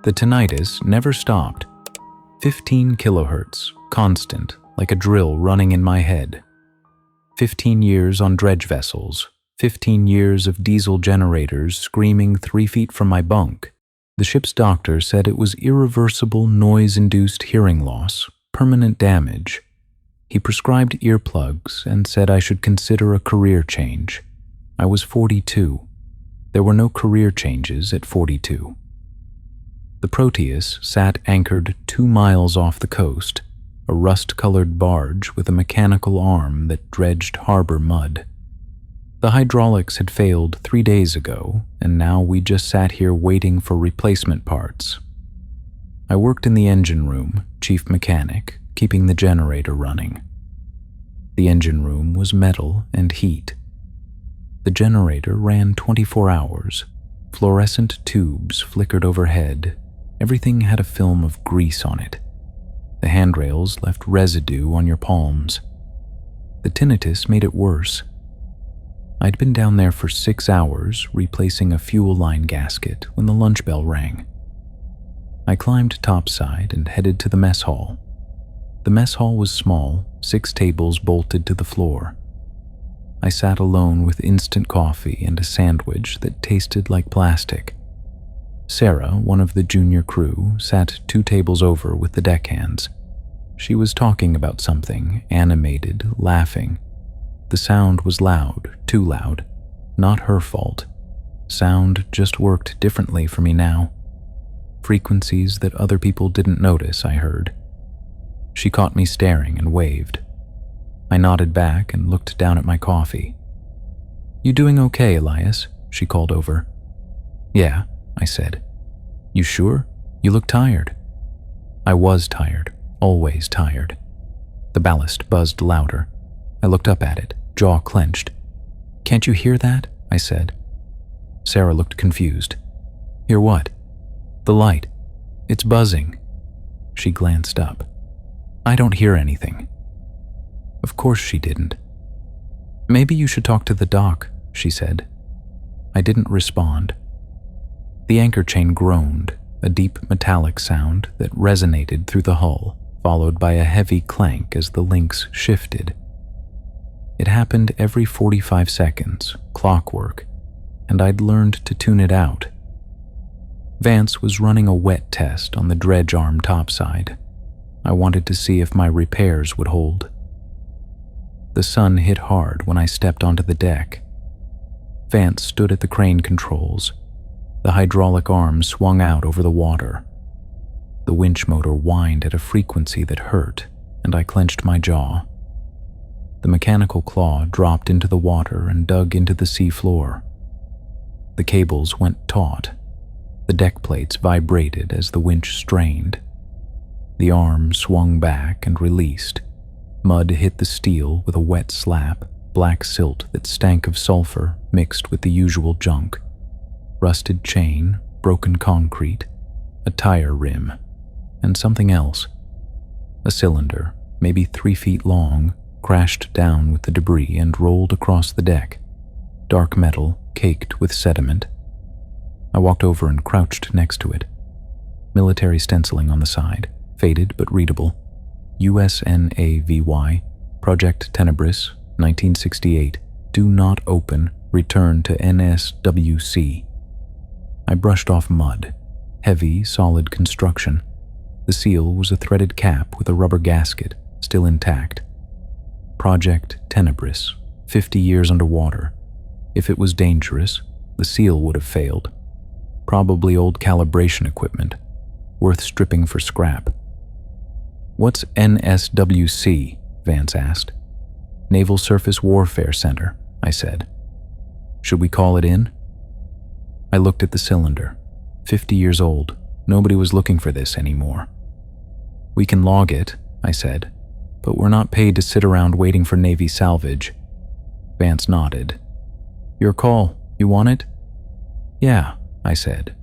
The tinnitus never stopped. 15 kilohertz, constant, like a drill running in my head. 15 years on dredge vessels, 15 years of diesel generators screaming 3 feet from my bunk. The ship's doctor said it was irreversible noise-induced hearing loss, permanent damage. He prescribed earplugs and said I should consider a career change. I was 42. There were no career changes at 42. The Proteus sat anchored 2 miles off the coast, a rust-colored barge with a mechanical arm that dredged harbor mud. The hydraulics had failed 3 days ago, and now we just sat here waiting for replacement parts. I worked in the engine room, chief mechanic, keeping the generator running. The engine room was metal and heat. The generator ran 24 hours. Fluorescent tubes flickered overhead. Everything had a film of grease on it. The handrails left residue on your palms. The tinnitus made it worse. I'd been down there for 6 hours, replacing a fuel line gasket when the lunch bell rang. I climbed topside and headed to the mess hall. The mess hall was small, 6 tables bolted to the floor. I sat alone with instant coffee and a sandwich that tasted like plastic. Sarah, one of the junior crew, sat 2 tables over with the deckhands. She was talking about something, animated, laughing. The sound was loud, too loud. Not her fault. Sound just worked differently for me now. Frequencies that other people didn't notice, I heard. She caught me staring and waved. I nodded back and looked down at my coffee. "You doing okay, Elias?" she called over. "Yeah," I said. "You sure? You look tired." I was tired, always tired. The ballast buzzed louder. I looked up at it, jaw clenched. "Can't you hear that?" I said. Sarah looked confused. "Hear what?" "The light. It's buzzing." She glanced up. "I don't hear anything." Of course she didn't. "Maybe you should talk to the doc," she said. I didn't respond. The anchor chain groaned, a deep metallic sound that resonated through the hull, followed by a heavy clank as the links shifted. It happened every 45 seconds, clockwork, and I'd learned to tune it out. Vance was running a wet test on the dredge arm topside. I wanted to see if my repairs would hold. The sun hit hard when I stepped onto the deck. Vance stood at the crane controls. The hydraulic arm swung out over the water. The winch motor whined at a frequency that hurt, and I clenched my jaw. The mechanical claw dropped into the water and dug into the sea floor. The cables went taut. The deck plates vibrated as the winch strained. The arm swung back and released. Mud hit the steel with a wet slap, black silt that stank of sulfur mixed with the usual junk. Rusted chain, broken concrete, a tire rim, and something else. A cylinder, maybe 3 feet long, crashed down with the debris and rolled across the deck. Dark metal, caked with sediment. I walked over and crouched next to it. Military stenciling on the side, faded but readable. USNAVY, Project Tenebris, 1968. Do not open, return to NSWC. I brushed off mud. Heavy, solid construction. The seal was a threaded cap with a rubber gasket, still intact. Project Tenebris, 50 years underwater. If it was dangerous, the seal would have failed. Probably old calibration equipment, worth stripping for scrap. "What's NSWC?" Vance asked. "Naval Surface Warfare Center," I said. "Should we call it in?" I looked at the cylinder. 50 years old. Nobody was looking for this anymore. "We can log it," I said, "but we're not paid to sit around waiting for Navy salvage." Vance nodded. "Your call. You want it?" "Yeah," I said.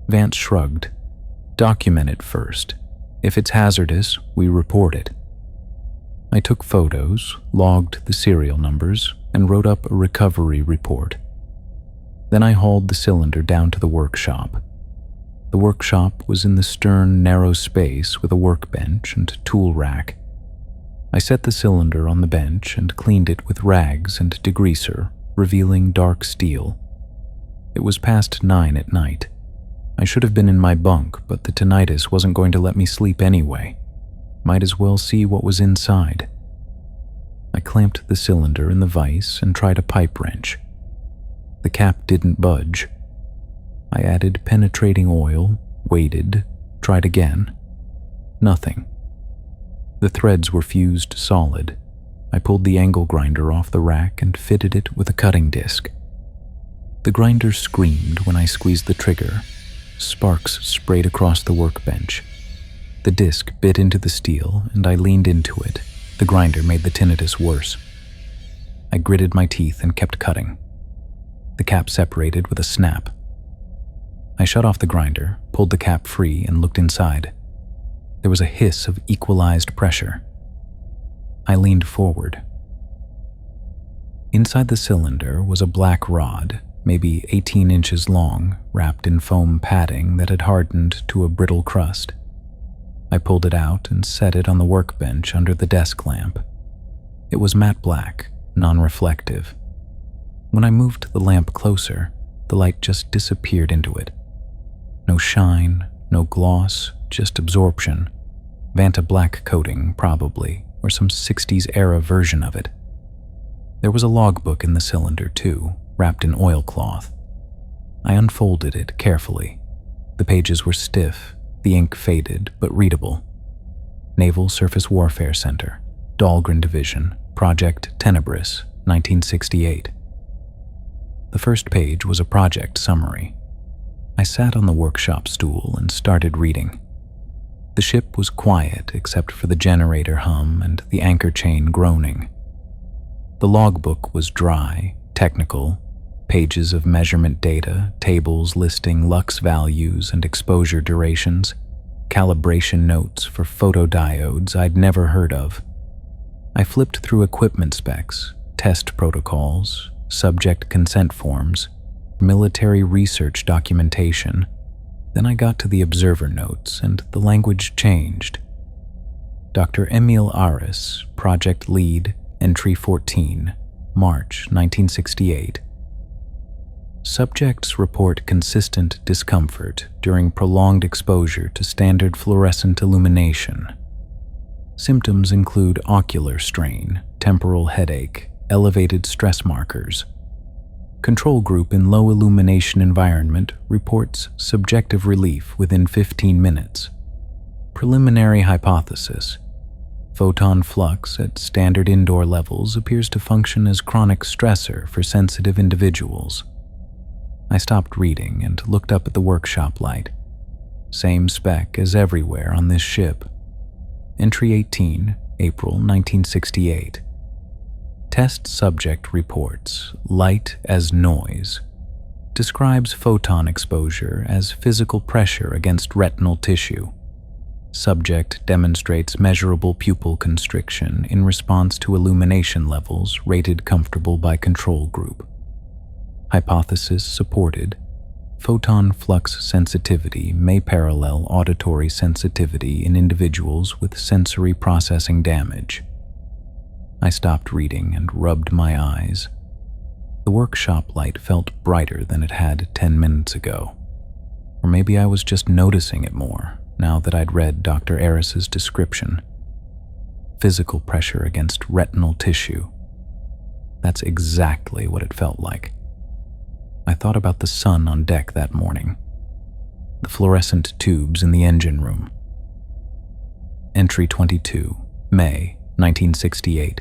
Vance shrugged. "Document it first. If it's hazardous, we report it." I took photos, logged the serial numbers, and wrote up a recovery report. Then I hauled the cylinder down to the workshop. The workshop was in the stern, narrow space with a workbench and tool rack. I set the cylinder on the bench and cleaned it with rags and degreaser, revealing dark steel. It was past 9 at night. I should have been in my bunk, but the tinnitus wasn't going to let me sleep anyway. Might as well see what was inside. I clamped the cylinder in the vise and tried a pipe wrench. The cap didn't budge. I added penetrating oil, waited, tried again. Nothing. The threads were fused solid. I pulled the angle grinder off the rack and fitted it with a cutting disc. The grinder screamed when I squeezed the trigger. Sparks sprayed across the workbench. The disc bit into the steel, and I leaned into it. The grinder made the tinnitus worse. I gritted my teeth and kept cutting. The cap separated with a snap. I shut off the grinder, pulled the cap free, and looked inside. There was a hiss of equalized pressure. I leaned forward. Inside the cylinder was a black rod, maybe 18 inches long, wrapped in foam padding that had hardened to a brittle crust. I pulled it out and set it on the workbench under the desk lamp. It was matte black, non-reflective. When I moved the lamp closer, the light just disappeared into it. No shine, no gloss, just absorption. Vanta black coating, probably, or some 60s-era version of it. There was a logbook in the cylinder, too, wrapped in oilcloth. I unfolded it carefully. The pages were stiff, the ink faded but readable. Naval Surface Warfare Center, Dahlgren Division, Project TENEBRIS, 1968. The first page was a project summary. I sat on the workshop stool and started reading. The ship was quiet except for the generator hum and the anchor chain groaning. The logbook was dry, technical, pages of measurement data, tables listing lux values and exposure durations, calibration notes for photodiodes I'd never heard of. I flipped through equipment specs, test protocols, subject consent forms, military research documentation. Then I got to the observer notes and the language changed. Dr. Emil Aris, Project Lead, Entry 14, March 1968. Subjects report consistent discomfort during prolonged exposure to standard fluorescent illumination. Symptoms include ocular strain, temporal headache, elevated stress markers. Control group in low illumination environment reports subjective relief within 15 minutes. Preliminary hypothesis: photon flux at standard indoor levels appears to function as chronic stressor for sensitive individuals. I stopped reading and looked up at the workshop light. Same spec as everywhere on this ship. Entry 18, April 1968. Test subject reports light as noise. Describes photon exposure as physical pressure against retinal tissue. Subject demonstrates measurable pupil constriction in response to illumination levels rated comfortable by control group. Hypothesis supported. Photon flux sensitivity may parallel auditory sensitivity in individuals with sensory processing damage. I stopped reading and rubbed my eyes. The workshop light felt brighter than it had 10 minutes ago. Or maybe I was just noticing it more now that I'd read Dr. Aris's description. Physical pressure against retinal tissue. That's exactly what it felt like. I thought about the sun on deck that morning. The fluorescent tubes in the engine room. Entry 22, May 1968.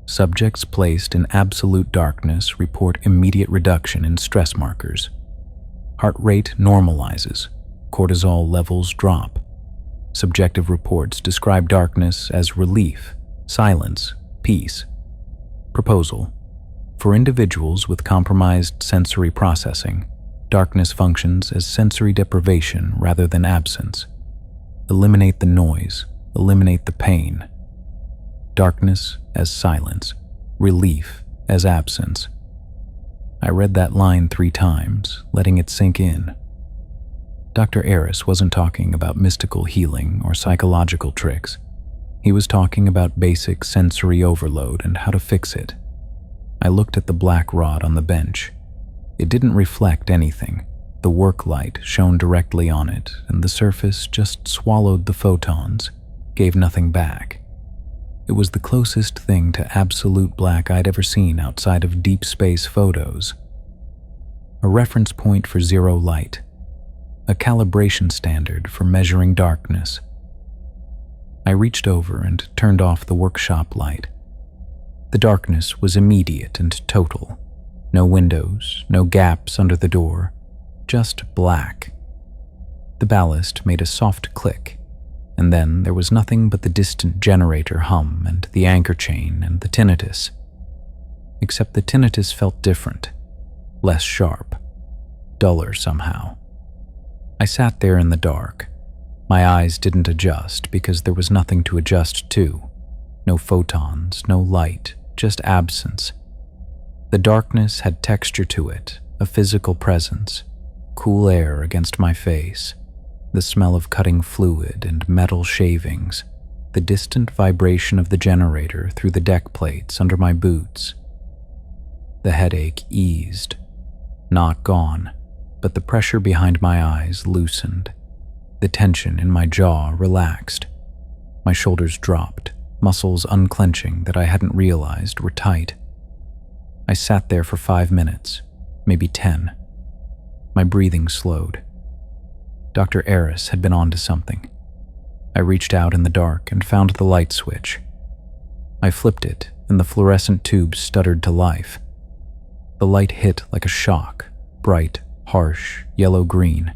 Subjects placed in absolute darkness report immediate reduction in stress markers. Heart rate normalizes. Cortisol levels drop. Subjective reports describe darkness as relief, silence, peace. Proposal: for individuals with compromised sensory processing, darkness functions as sensory deprivation rather than absence. Eliminate the noise, eliminate the pain. Darkness as silence, relief as absence. I read that line 3 times, letting it sink in. Dr. Eris wasn't talking about mystical healing or psychological tricks. He was talking about basic sensory overload and how to fix it. I looked at the black rod on the bench. It didn't reflect anything. The work light shone directly on it, and the surface just swallowed the photons, gave nothing back. It was the closest thing to absolute black I'd ever seen outside of deep space photos. A reference point for zero light. A calibration standard for measuring darkness. I reached over and turned off the workshop light. The darkness was immediate and total. No windows, no gaps under the door, just black. The ballast made a soft click, and then there was nothing but the distant generator hum and the anchor chain and the tinnitus. Except the tinnitus felt different, less sharp, duller somehow. I sat there in the dark. My eyes didn't adjust because there was nothing to adjust to. No photons, no light, just absence. The darkness had texture to it, a physical presence, cool air against my face, the smell of cutting fluid and metal shavings, the distant vibration of the generator through the deck plates under my boots. The headache eased, not gone, but the pressure behind my eyes loosened. The tension in my jaw relaxed. My shoulders dropped, muscles unclenching that I hadn't realized were tight. I sat there for 5 minutes, maybe 10. My breathing slowed. Dr. Eris had been onto something. I reached out in the dark and found the light switch. I flipped it, and the fluorescent tube stuttered to life. The light hit like a shock, bright, harsh, yellow-green.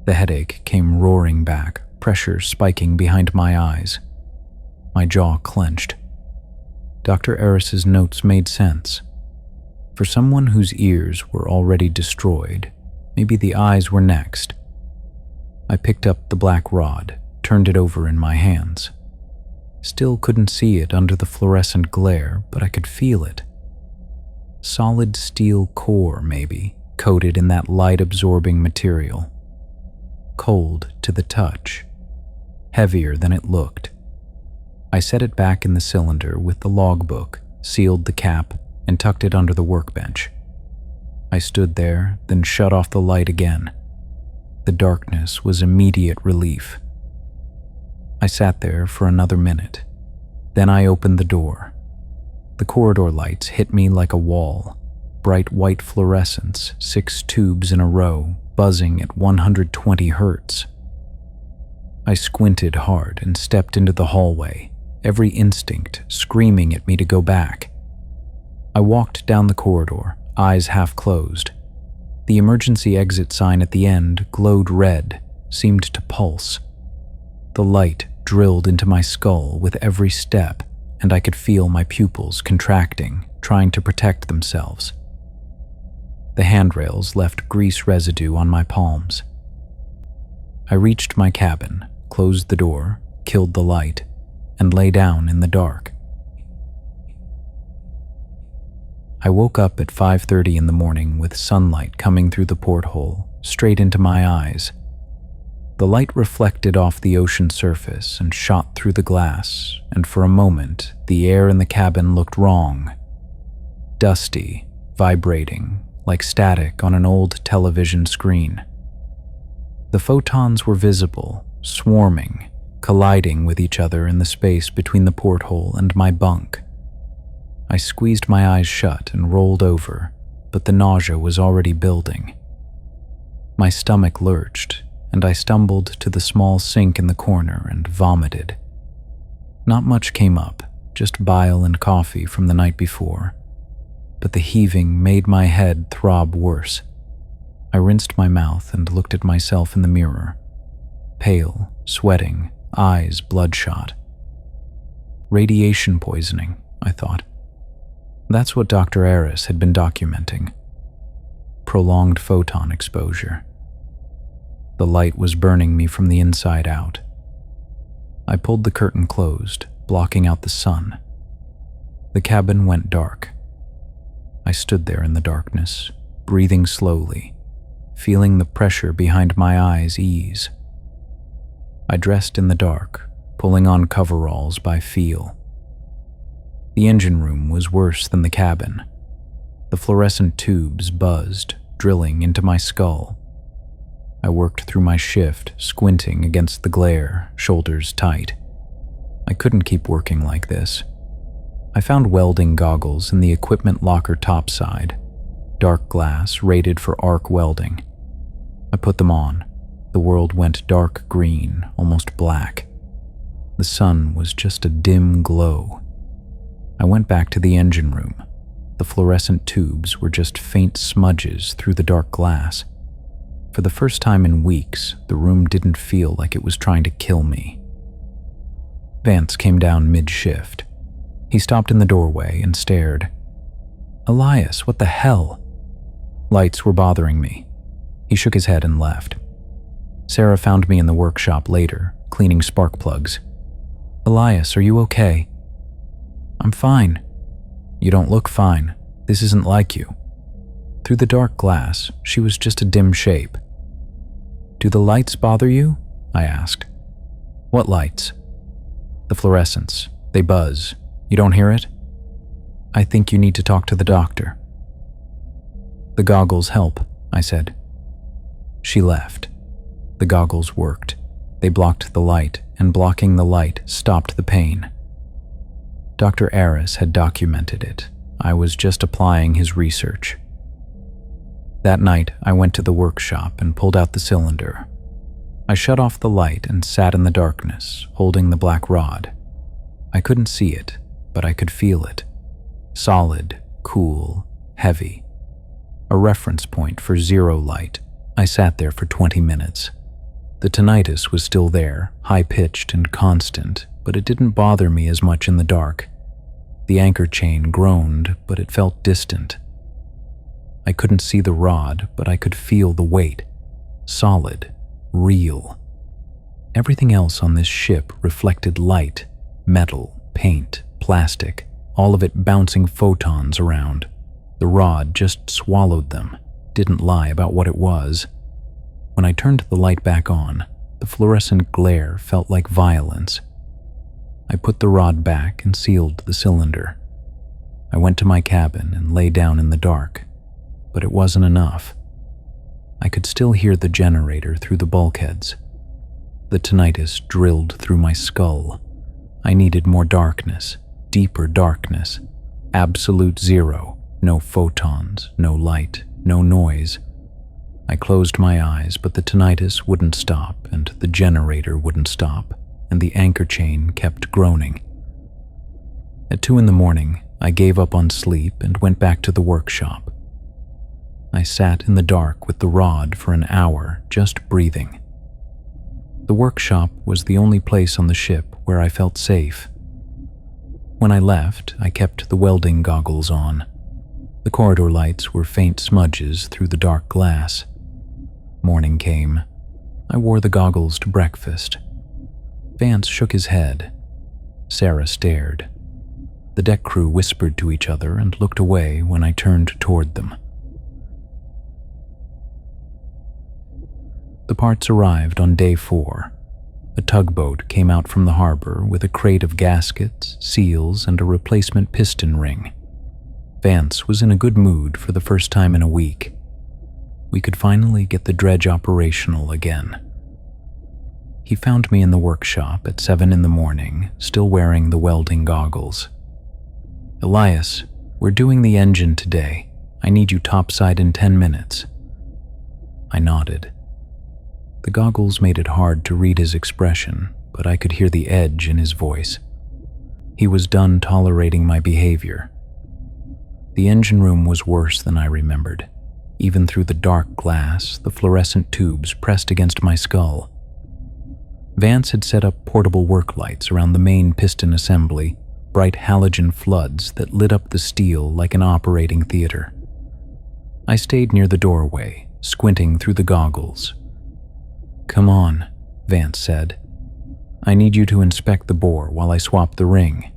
The headache came roaring back, pressure spiking behind my eyes. My jaw clenched. Dr. Eris's notes made sense. For someone whose ears were already destroyed, maybe the eyes were next. I picked up the black rod, turned it over in my hands. Still couldn't see it under the fluorescent glare, but I could feel it. Solid steel core, maybe, coated in that light-absorbing material. Cold to the touch, heavier than it looked. I set it back in the cylinder with the logbook, sealed the cap, and tucked it under the workbench. I stood there, then shut off the light again. The darkness was immediate relief. I sat there for another minute. Then I opened the door. The corridor lights hit me like a wall. Bright white fluorescence, 6 tubes in a row, buzzing at 120 hertz. I squinted hard and stepped into the hallway, every instinct screaming at me to go back. I walked down the corridor, eyes half closed. The emergency exit sign at the end glowed red, seemed to pulse. The light drilled into my skull with every step, and I could feel my pupils contracting, trying to protect themselves. The handrails left grease residue on my palms. I reached my cabin, closed the door, killed the light, and lay down in the dark. I woke up at 5:30 in the morning with sunlight coming through the porthole, straight into my eyes. The light reflected off the ocean surface and shot through the glass, and for a moment, the air in the cabin looked wrong. Dusty, vibrating, like static on an old television screen. The photons were visible, swarming, colliding with each other in the space between the porthole and my bunk. I squeezed my eyes shut and rolled over, but the nausea was already building. My stomach lurched, and I stumbled to the small sink in the corner and vomited. Not much came up, just bile and coffee from the night before, but the heaving made my head throb worse. I rinsed my mouth and looked at myself in the mirror. Pale, sweating, eyes bloodshot. Radiation poisoning, I thought. That's what Dr. Eris had been documenting. Prolonged photon exposure. The light was burning me from the inside out. I pulled the curtain closed, blocking out the sun. The cabin went dark. I stood there in the darkness, breathing slowly, feeling the pressure behind my eyes ease. I dressed in the dark, pulling on coveralls by feel. The engine room was worse than the cabin. The fluorescent tubes buzzed, drilling into my skull. I worked through my shift, squinting against the glare, shoulders tight. I couldn't keep working like this. I found welding goggles in the equipment locker topside, dark glass rated for arc welding. I put them on. The world went dark green, almost black. The sun was just a dim glow. I went back to the engine room. The fluorescent tubes were just faint smudges through the dark glass. For the first time in weeks, the room didn't feel like it was trying to kill me. Vance came down mid-shift. He stopped in the doorway and stared. "Elias, what the hell?" Lights were bothering me. He shook his head and left. Sarah found me in the workshop later, cleaning spark plugs. "Elias, are you okay?" "I'm fine." "You don't look fine. This isn't like you." Through the dark glass, she was just a dim shape. "Do the lights bother you?" I asked. "What lights?" "The fluorescents. They buzz. You don't hear it?" "I think you need to talk to the doctor." "The goggles help," I said. She left. The goggles worked. They blocked the light, and blocking the light stopped the pain. Dr. Aris had documented it. I was just applying his research. That night, I went to the workshop and pulled out the cylinder. I shut off the light and sat in the darkness, holding the black rod. I couldn't see it, but I could feel it. Solid, cool, heavy. A reference point for zero light. I sat there for 20 minutes. The tinnitus was still there, high-pitched and constant, but it didn't bother me as much in the dark. The anchor chain groaned, but it felt distant. I couldn't see the rod, but I could feel the weight. Solid, real. Everything else on this ship reflected light, metal, paint, plastic, all of it bouncing photons around. The rod just swallowed them, didn't lie about what it was. When I turned the light back on, the fluorescent glare felt like violence. I put the rod back and sealed the cylinder. I went to my cabin and lay down in the dark, but it wasn't enough. I could still hear the generator through the bulkheads. The tinnitus drilled through my skull. I needed more darkness, deeper darkness, absolute zero, no photons, no light, no noise. I closed my eyes, but the tinnitus wouldn't stop, and the generator wouldn't stop, and the anchor chain kept groaning. At 2 a.m, I gave up on sleep and went back to the workshop. I sat in the dark with the rod for an hour, just breathing. The workshop was the only place on the ship where I felt safe. When I left, I kept the welding goggles on. The corridor lights were faint smudges through the dark glass. Morning came. I wore the goggles to breakfast. Vance shook his head. Sarah stared. The deck crew whispered to each other and looked away when I turned toward them. The parts arrived on day 4. A tugboat came out from the harbor with a crate of gaskets, seals, and a replacement piston ring. Vance was in a good mood for the first time in a week. We could finally get the dredge operational again. He found me in the workshop at 7 a.m, still wearing the welding goggles. "Elias, we're doing the engine today. I need you topside in 10 minutes. I nodded. The goggles made it hard to read his expression, but I could hear the edge in his voice. He was done tolerating my behavior. The engine room was worse than I remembered. Even through the dark glass, the fluorescent tubes pressed against my skull. Vance had set up portable work lights around the main piston assembly, bright halogen floods that lit up the steel like an operating theater. I stayed near the doorway, squinting through the goggles. "Come on," Vance said. "I need you to inspect the bore while I swap the ring."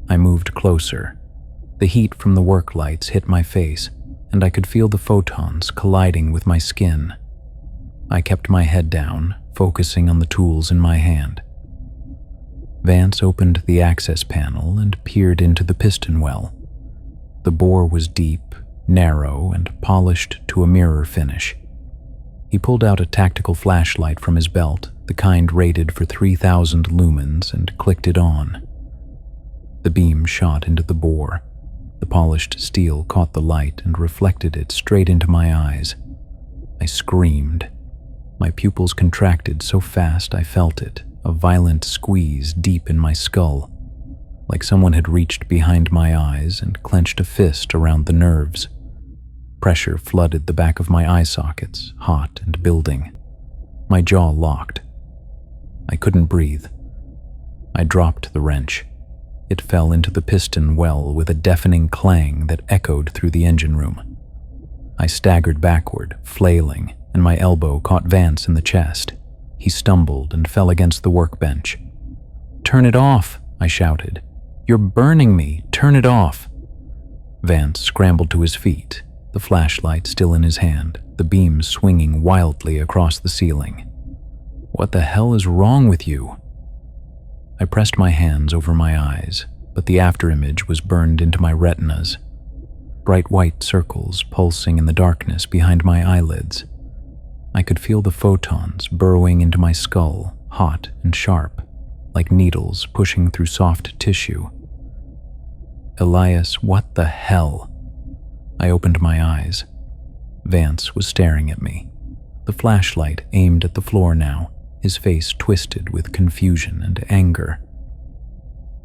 I moved closer. The heat from the work lights hit my face, and I could feel the photons colliding with my skin. I kept my head down, focusing on the tools in my hand. Vance opened the access panel and peered into the piston well. The bore was deep, narrow, and polished to a mirror finish. He pulled out a tactical flashlight from his belt, the kind rated for 3,000 lumens, and clicked it on. The beam shot into the bore. The polished steel caught the light and reflected it straight into my eyes. I screamed. My pupils contracted so fast I felt it, a violent squeeze deep in my skull, like someone had reached behind my eyes and clenched a fist around the nerves. Pressure flooded the back of my eye sockets, hot and building. My jaw locked. I couldn't breathe. I dropped the wrench. It fell into the piston well with a deafening clang that echoed through the engine room. I staggered backward, flailing, and my elbow caught Vance in the chest. He stumbled and fell against the workbench. "Turn it off," I shouted. "You're burning me. Turn it off." Vance scrambled to his feet, the flashlight still in his hand, the beam swinging wildly across the ceiling. "What the hell is wrong with you?" I pressed my hands over my eyes, but the afterimage was burned into my retinas. Bright white circles pulsing in the darkness behind my eyelids. I could feel the photons burrowing into my skull, hot and sharp, like needles pushing through soft tissue. "Elias, what the hell?" I opened my eyes. Vance was staring at me, the flashlight aimed at the floor now, his face twisted with confusion and anger.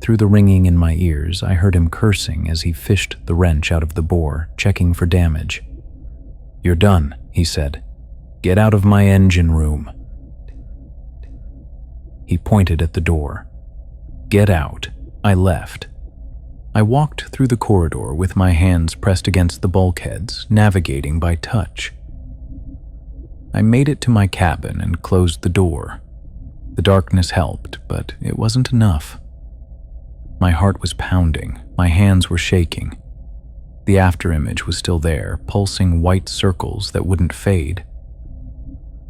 Through the ringing in my ears, I heard him cursing as he fished the wrench out of the bore, checking for damage. "You're done," he said. "Get out of my engine room." He pointed at the door. "Get out." I left. I walked through the corridor with my hands pressed against the bulkheads, navigating by touch. I made it to my cabin and closed the door. The darkness helped, but it wasn't enough. My heart was pounding, my hands were shaking. The afterimage was still there, pulsing white circles that wouldn't fade.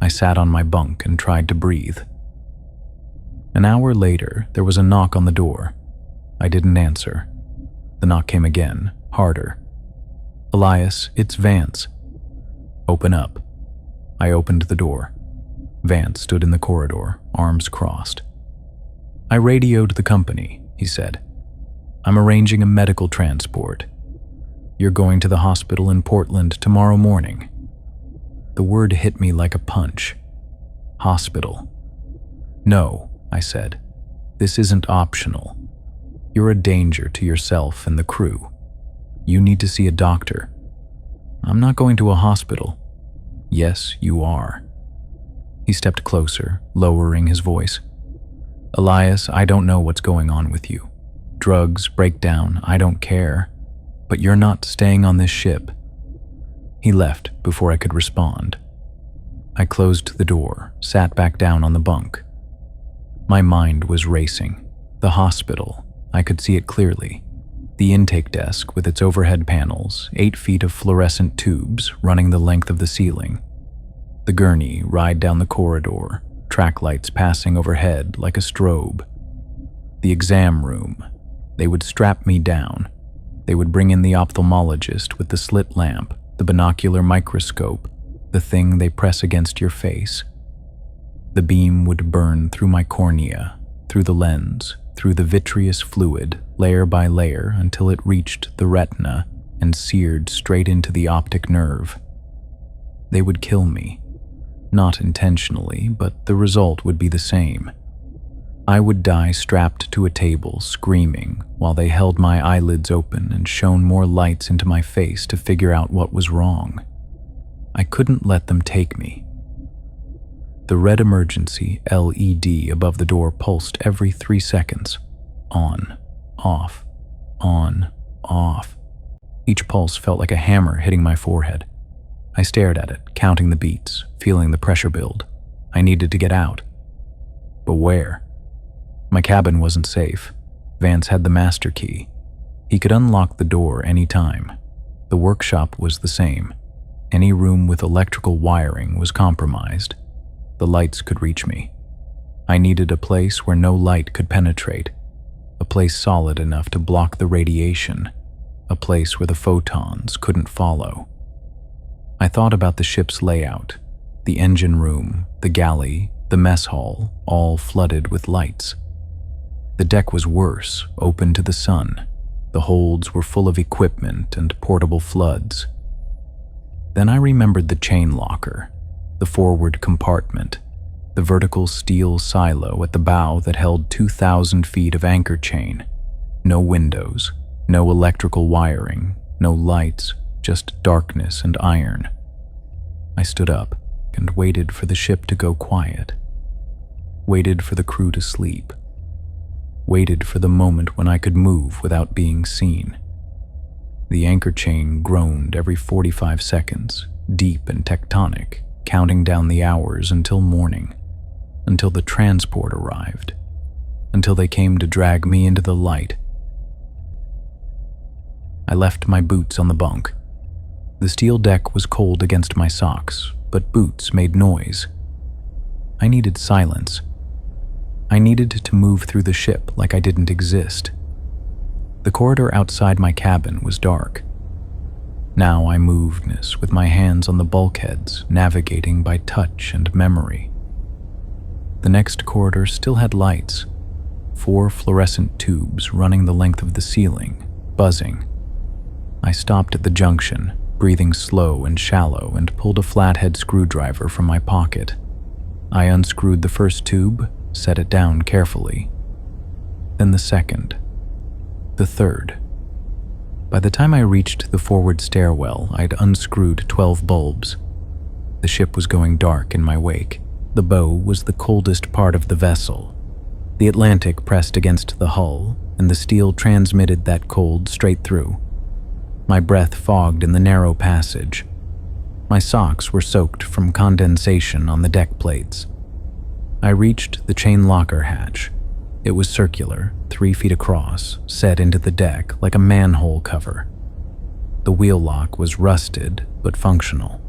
I sat on my bunk and tried to breathe. An hour later, there was a knock on the door. I didn't answer. The knock came again, harder. "Elias, it's Vance." "Open up." I opened the door. Vance stood in the corridor, arms crossed. "I radioed the company," he said. "I'm arranging a medical transport. You're going to the hospital in Portland tomorrow morning." The word hit me like a punch. Hospital. "No," I said. "This isn't optional. You're a danger to yourself and the crew. You need to see a doctor." "I'm not going to a hospital." "Yes, you are." He stepped closer, lowering his voice. "Elias, I don't know what's going on with you. Drugs, breakdown, I don't care. But you're not staying on this ship." He left before I could respond. I closed the door, sat back down on the bunk. My mind was racing. The hospital, I could see it clearly. The intake desk with its overhead panels, 8 feet of fluorescent tubes running the length of the ceiling. The gurney ride down the corridor, track lights passing overhead like a strobe. The exam room. They would strap me down. They would bring in the ophthalmologist with the slit lamp, the binocular microscope, the thing they press against your face. The beam would burn through my cornea, through the lens, through the vitreous fluid, layer by layer, until it reached the retina and seared straight into the optic nerve. They would kill me. Not intentionally, but the result would be the same. I would die strapped to a table, screaming, while they held my eyelids open and shone more lights into my face to figure out what was wrong. I couldn't let them take me. The red emergency LED above the door pulsed every 3 seconds. On, off, on, off. Each pulse felt like a hammer hitting my forehead. I stared at it, counting the beats, feeling the pressure build. I needed to get out. But where? My cabin wasn't safe. Vance had the master key. He could unlock the door any time. The workshop was the same. Any room with electrical wiring was compromised. The lights could reach me. I needed a place where no light could penetrate, a place solid enough to block the radiation, a place where the photons couldn't follow. I thought about the ship's layout, the engine room, the galley, the mess hall, all flooded with lights. The deck was worse, open to the sun. The holds were full of equipment and portable floods. Then I remembered the chain locker, the forward compartment, the vertical steel silo at the bow that held 2,000 feet of anchor chain. No windows, no electrical wiring, no lights, just darkness and iron. I stood up and waited for the ship to go quiet. Waited for the crew to sleep. Waited for the moment when I could move without being seen. The anchor chain groaned every 45 seconds, deep and tectonic, counting down the hours until morning, until the transport arrived, until they came to drag me into the light. I left my boots on the bunk. The steel deck was cold against my socks, but boots made noise. I needed silence. I needed to move through the ship like I didn't exist. The corridor outside my cabin was dark. Now I moved with my hands on the bulkheads, navigating by touch and memory. The next corridor still had lights, 4 fluorescent tubes running the length of the ceiling, buzzing. I stopped at the junction, breathing slow and shallow, and pulled a flathead screwdriver from my pocket. I unscrewed the first tube, set it down carefully. Then the second, the third. By the time I reached the forward stairwell, I'd unscrewed 12 bulbs. The ship was going dark in my wake. The bow was the coldest part of the vessel. The Atlantic pressed against the hull, and the steel transmitted that cold straight through. My breath fogged in the narrow passage. My socks were soaked from condensation on the deck plates. I reached the chain locker hatch. It was circular, 3 feet across, set into the deck like a manhole cover. The wheel lock was rusted but functional.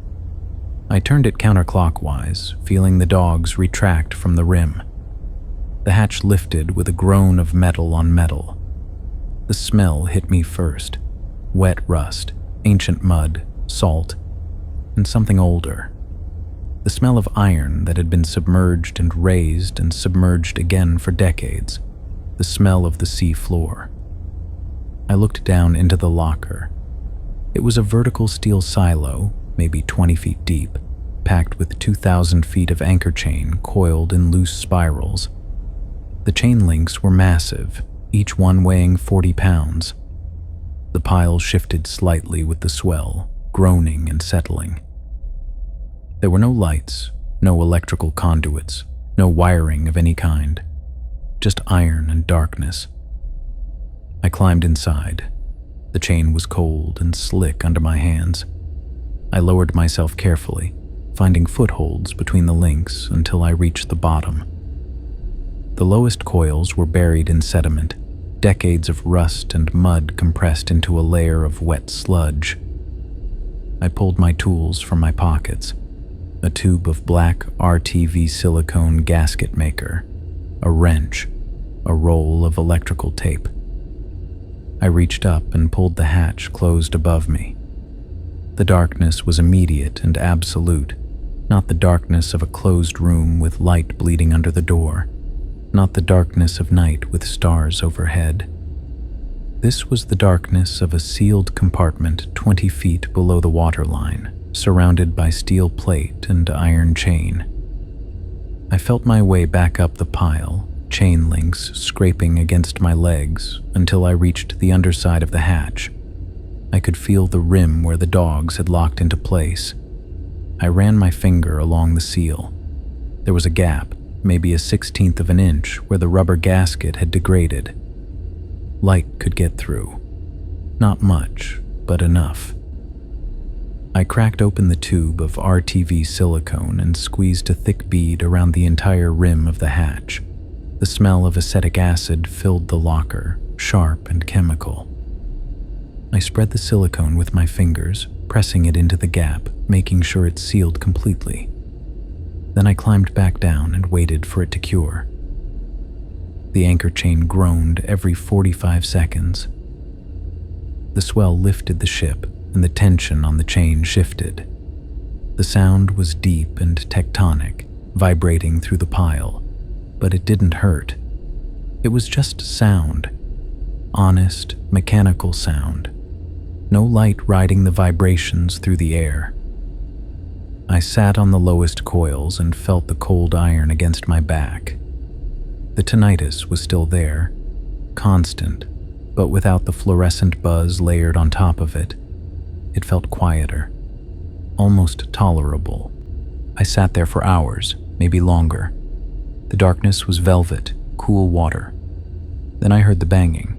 I turned it counterclockwise, feeling the dogs retract from the rim. The hatch lifted with a groan of metal on metal. The smell hit me first. Wet rust, ancient mud, salt, and something older. The smell of iron that had been submerged and raised and submerged again for decades. The smell of the sea floor. I looked down into the locker. It was a vertical steel silo, maybe 20 feet deep, packed with 2,000 feet of anchor chain coiled in loose spirals. The chain links were massive, each one weighing 40 pounds. The pile shifted slightly with the swell, groaning and settling. There were no lights, no electrical conduits, no wiring of any kind, just iron and darkness. I climbed inside. The chain was cold and slick under my hands. I lowered myself carefully, finding footholds between the links until I reached the bottom. The lowest coils were buried in sediment, decades of rust and mud compressed into a layer of wet sludge. I pulled my tools from my pockets. A tube of black RTV silicone gasket maker, a wrench, a roll of electrical tape. I reached up and pulled the hatch closed above me. The darkness was immediate and absolute, not the darkness of a closed room with light bleeding under the door, not the darkness of night with stars overhead. This was the darkness of a sealed compartment 20 feet below the waterline, surrounded by steel plate and iron chain. I felt my way back up the pile, chain links scraping against my legs until I reached the underside of the hatch. I could feel the rim where the dogs had locked into place. I ran my finger along the seal. There was a gap, maybe a 1/16 of an inch, where the rubber gasket had degraded. Light could get through. Not much, but enough. I cracked open the tube of RTV silicone and squeezed a thick bead around the entire rim of the hatch. The smell of acetic acid filled the locker, sharp and chemical. I spread the silicone with my fingers, pressing it into the gap, making sure it sealed completely. Then I climbed back down and waited for it to cure. The anchor chain groaned every 45 seconds. The swell lifted the ship, and the tension on the chain shifted. The sound was deep and tectonic, vibrating through the pile, but it didn't hurt. It was just sound. Honest, mechanical sound. No light riding the vibrations through the air. I sat on the lowest coils and felt the cold iron against my back. The tinnitus was still there, constant, but without the fluorescent buzz layered on top of it. It felt quieter, almost tolerable. I sat there for hours, maybe longer. The darkness was velvet, cool water. Then I heard the banging.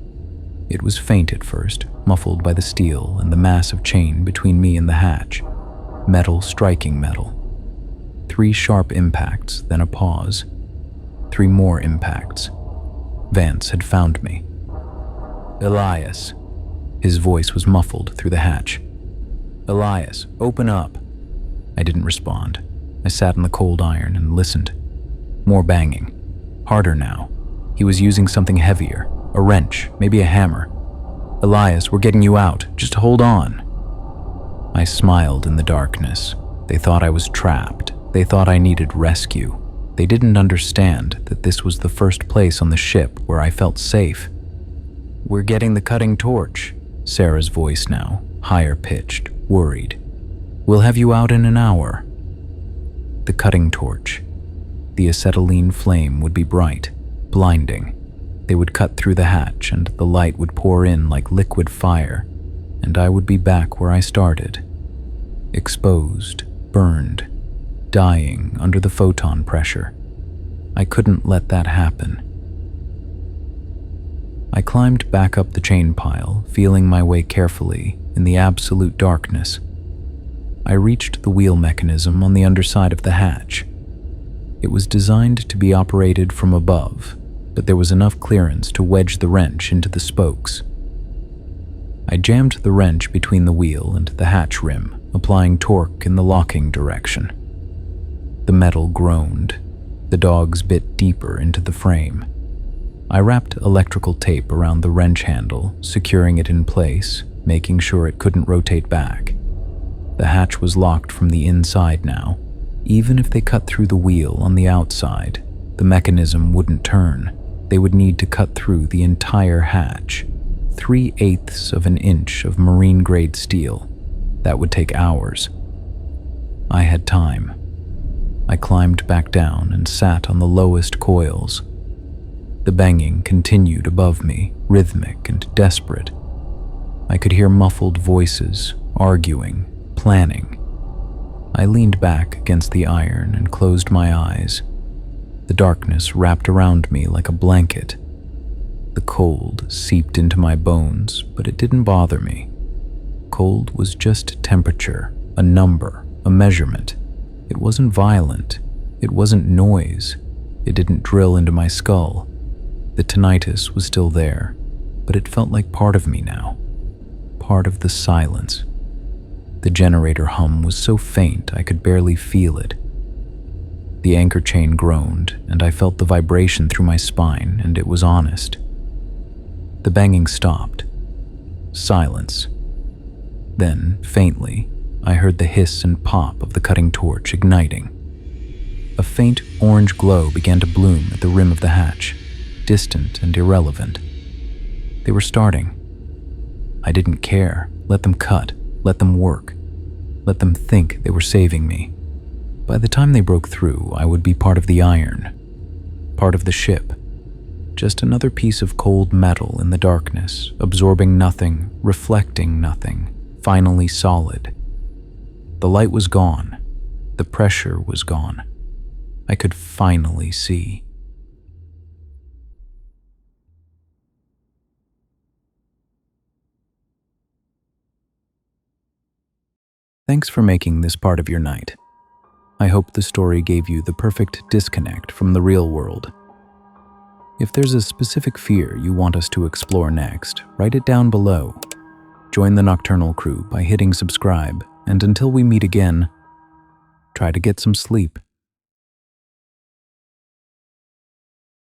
It was faint at first, muffled by the steel and the massive chain between me and the hatch. Metal striking metal. 3 sharp impacts, then a pause. 3 more impacts. Vance had found me. "Elias." His voice was muffled through the hatch. "Elias, open up." I didn't respond. I sat in the cold iron and listened. More banging. Harder now. He was using something heavier. A wrench, maybe a hammer. "Elias, we're getting you out. Just hold on." I smiled in the darkness. They thought I was trapped. They thought I needed rescue. They didn't understand that this was the first place on the ship where I felt safe. "We're getting the cutting torch." Sarah's voice now, higher pitched, worried. "We'll have you out in an hour." The cutting torch. The acetylene flame would be bright, blinding. They would cut through the hatch and the light would pour in like liquid fire, and I would be back where I started. Exposed, burned, dying under the photon pressure. I couldn't let that happen. I climbed back up the chain pile, feeling my way carefully in the absolute darkness. I reached the wheel mechanism on the underside of the hatch. It was designed to be operated from above, but there was enough clearance to wedge the wrench into the spokes. I jammed the wrench between the wheel and the hatch rim, applying torque in the locking direction. The metal groaned. The dogs bit deeper into the frame. I wrapped electrical tape around the wrench handle, securing it in place, making sure it couldn't rotate back. The hatch was locked from the inside now. Even if they cut through the wheel on the outside, the mechanism wouldn't turn. They would need to cut through the entire hatch. 3/8 of an inch of marine-grade steel. That would take hours. I had time. I climbed back down and sat on the lowest coils. The banging continued above me, rhythmic and desperate. I could hear muffled voices, arguing, planning. I leaned back against the iron and closed my eyes. The darkness wrapped around me like a blanket. The cold seeped into my bones, but it didn't bother me. Cold was just temperature, a number, a measurement. It wasn't violent. It wasn't noise. It didn't drill into my skull. The tinnitus was still there, but it felt like part of me now. Part of the silence. The generator hum was so faint I could barely feel it. The anchor chain groaned, and I felt the vibration through my spine, and it was honest. The banging stopped. Silence. Then, faintly, I heard the hiss and pop of the cutting torch igniting. A faint orange glow began to bloom at the rim of the hatch, distant and irrelevant. They were starting. I didn't care. Let them cut. Let them work. Let them think they were saving me. By the time they broke through, I would be part of the iron, part of the ship. Just another piece of cold metal in the darkness, absorbing nothing, reflecting nothing, finally solid. The light was gone. The pressure was gone. I could finally see. Thanks for making this part of your night. I hope the story gave you the perfect disconnect from the real world. If there's a specific fear you want us to explore next, write it down below. Join the nocturnal crew by hitting subscribe, and until we meet again, try to get some sleep.